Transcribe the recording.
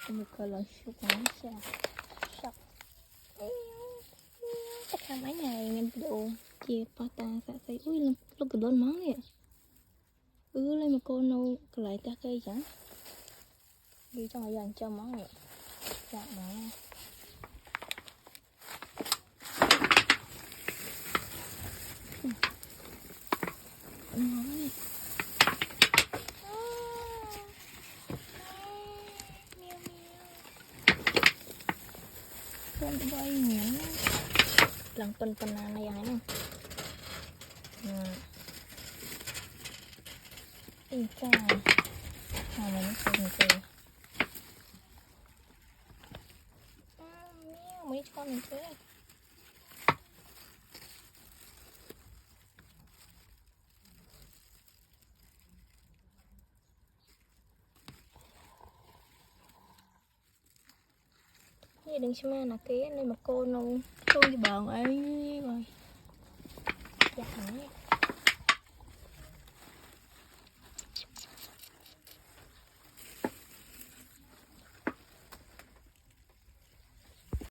một cái lần sụp nó sẽ sập cái tham ấy này mình đồ chia pata sẽ thấy ui lúc cái đốn món này lên một cô nâu lại ta cây chẳng đi trong thời gian cho món này chạm nó ngon này con bay nhắn lần tuần này ấy nè đi cha mình nó không chơi mấy con mình chơi vậy đừng xem là kia nên mà cô nâu tôi bờn ấy rồi dạ hả